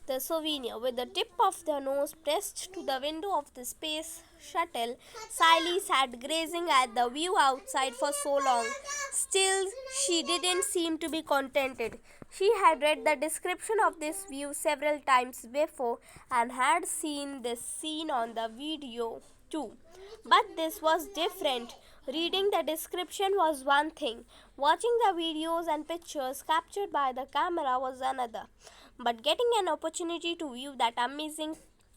the Souvenir. With the tip of the nose pressed to the window of the space shuttle, Sally sat gazing at the view outside for so long. Still, she didn't seem to be contented. She had read the description of this view several times before and had seen this scene on the video too. But this was different. Reading the description was one thing, watching the videos and pictures captured by the camera was another. But getting an opportunity to view that amazing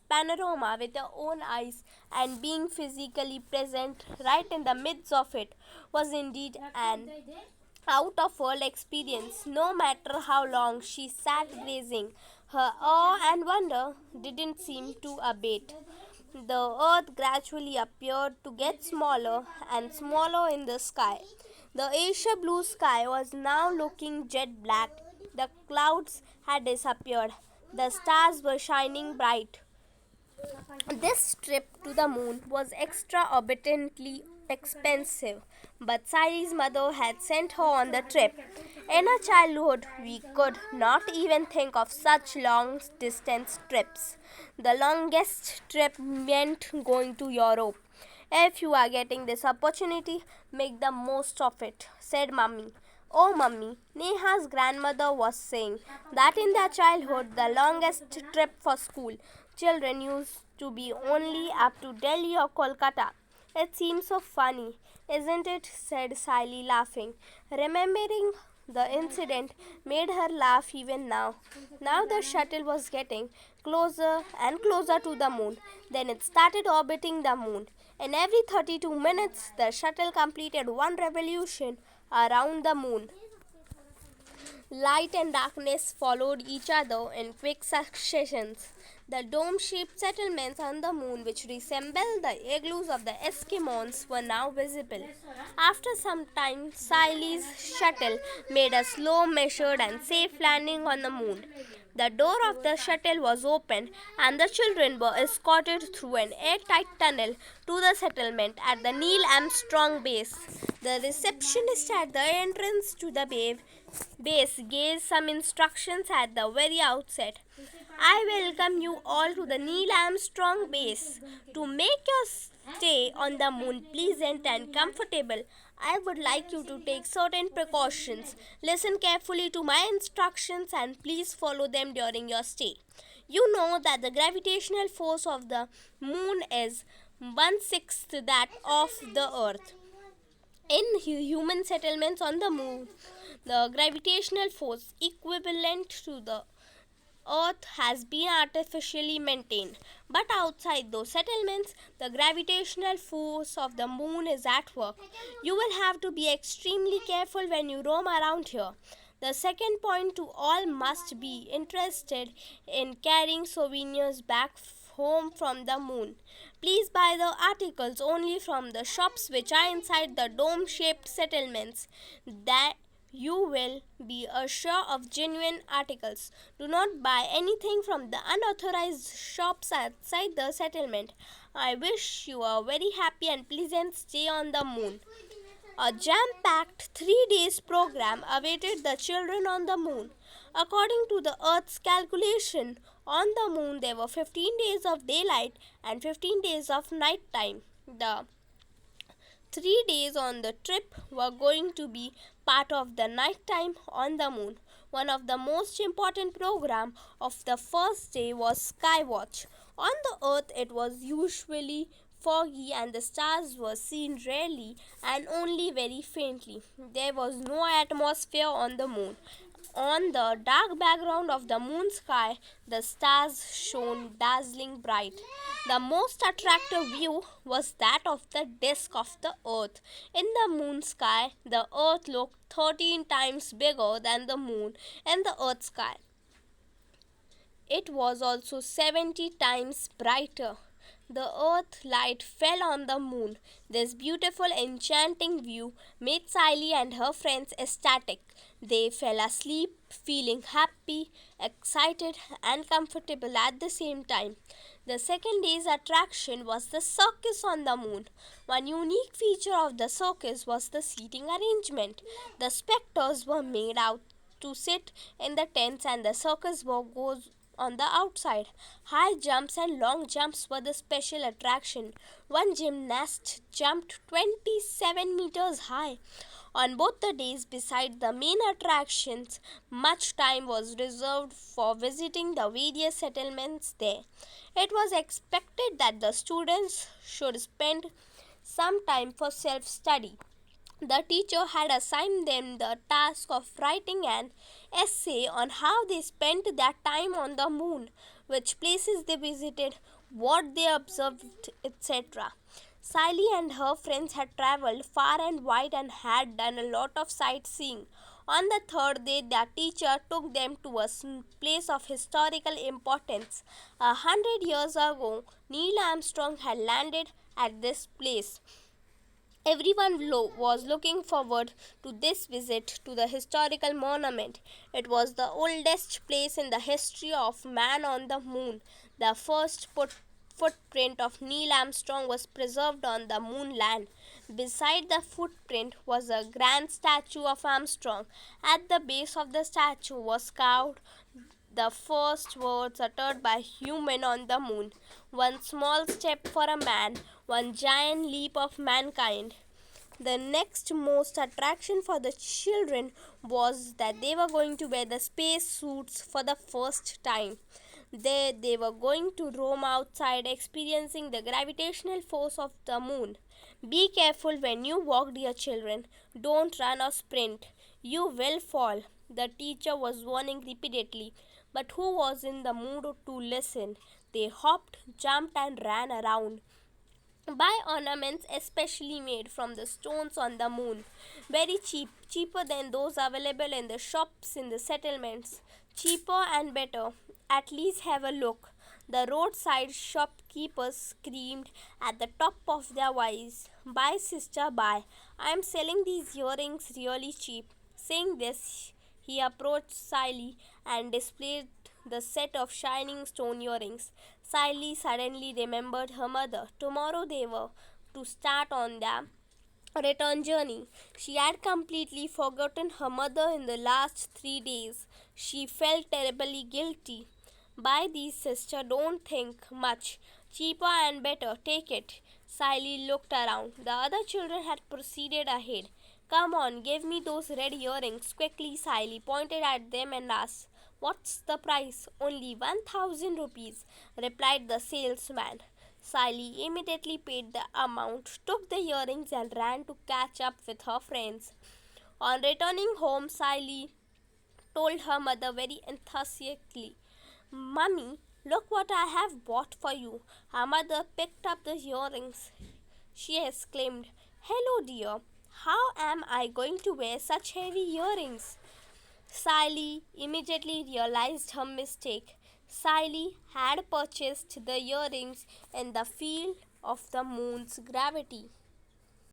panorama with your own eyes and being physically present right in the midst of it was indeed an out of world experience. No matter how long she sat gazing, her awe and wonder didn't seem to abate. The earth gradually appeared to get smaller and smaller in the sky. The azure blue sky was now looking jet black. The clouds had disappeared. The stars were shining bright. This trip to the moon was exorbitantly expensive, but Sally's mother had sent her on the trip. In her childhood, we could not even think of such long distance trips. The longest trip meant going to Europe. If you are getting this opportunity, make the most of it, said Mummy. Oh, Mummy, Neha's grandmother was saying that in their childhood, the longest trip for school children used to be only up to Delhi or Kolkata. It seems so funny, isn't it? Said Sally, laughing. Remembering the incident made her laugh even now. Now the shuttle was getting closer and closer to the moon. Then it started orbiting the moon. In every 32 minutes, the shuttle completed one revolution around the moon. Light and darkness followed each other in quick successions. The dome-shaped settlements on the moon, which resembled the igloos of the Eskimos, were now visible. After some time, Sally's shuttle made a slow, measured, and safe landing on the moon. The door of the shuttle was opened, and the children were escorted through an airtight tunnel to the settlement at the Neil Armstrong base. The receptionist at the entrance to the base gave some instructions at the very outset. I welcome you all to the Neil Armstrong base. To make your stay on the moon pleasant and comfortable, I would like you to take certain precautions. Listen carefully to my instructions and please follow them during your stay. You know that the gravitational force of the moon is 1/6 that of the earth. In human settlements on the moon, the gravitational force equivalent to the Earth has been artificially maintained. But outside those settlements, the gravitational force of the moon is at work. You will have to be extremely careful when you roam around here. The second point to all must be interested in carrying souvenirs back home from the moon. Please buy the articles only from the shops which are inside the dome-shaped settlements. That you will be assured of genuine articles. Do not buy anything from the unauthorized shops outside the settlement. I wish you a very happy and pleasant stay on the moon. A jam-packed 3 days program awaited the children on the moon. According to the Earth's calculation, on the moon there were 15 days of daylight and 15 days of night time. The 3 days on the trip were going to be part of the night time on the moon. One of the most important programs of the first day was Sky Watch. On the earth it was usually foggy and the stars were seen rarely and only very faintly. There was no atmosphere on the moon. On the dark background of the moon sky, the stars shone dazzling bright. The most attractive view was that of the disk of the earth. In the moon sky, the earth looked 13 times bigger than the moon in the earth sky. It was also 70 times brighter. The earth light fell on the moon. This beautiful, enchanting view made Sally and her friends ecstatic. They fell asleep, feeling happy, excited, and comfortable at the same time. The second day's attraction was the circus on the moon. One unique feature of the circus was the seating arrangement. The spectators were made out to sit in the tents and the circus on the outside. High jumps and long jumps were the special attraction. One gymnast jumped 27 meters high. On both the days, beside the main attractions, much time was reserved for visiting the various settlements there. It was expected that the students should spend some time for self study. The teacher had assigned them the task of writing an essay on how they spent their time on the moon, which places they visited, what they observed, etc. Sally and her friends had traveled far and wide and had done a lot of sightseeing. On the third day, their teacher took them to a place of historical importance. 100 years ago, Neil Armstrong had landed at this place. Everyone was looking forward to this visit to the historical monument. It was the oldest place in the history of man on the moon. The first footprint of Neil Armstrong was preserved on the moon land. Beside the footprint was a grand statue of Armstrong. At the base of the statue was carved the first words uttered by human on the moon. One small step for a man, one giant leap of mankind. The next most attraction for the children was that they were going to wear the space suits for the first time. There they were going to roam outside, experiencing the gravitational force of the moon. Be careful when you walk, dear children. Don't run or sprint. You will fall. The teacher was warning repeatedly, but who was in the mood to listen? They hopped, jumped, and ran around. Buy ornaments especially made from the stones on the moon. Very cheap, cheaper than those available in the shops in the settlements. Cheaper and better. At least have a look. The roadside shopkeepers screamed at the top of their voice. Buy, sister, buy. I am selling these earrings really cheap. Saying this, he approached Sally and displayed the set of shining stone earrings. Sally suddenly remembered her mother. Tomorrow they were to start on their return journey. She had completely forgotten her mother in the last 3 days. She felt terribly guilty. Buy these, sister, don't think much. Cheaper and better, take it. Sally looked around. The other children had proceeded ahead. Come on, give me those red earrings. Quickly, Sally pointed at them and asked, What's the price? Only 1,000 rupees, replied the salesman. Sally immediately paid the amount, took the earrings, and ran to catch up with her friends. On returning home, Sally told her mother very enthusiastically, Mummy, look what I have bought for you. Her mother picked up the earrings. She exclaimed, Hello, dear. How am I going to wear such heavy earrings? Sally immediately realized her mistake. Sally had purchased the earrings in the field of the moon's gravity.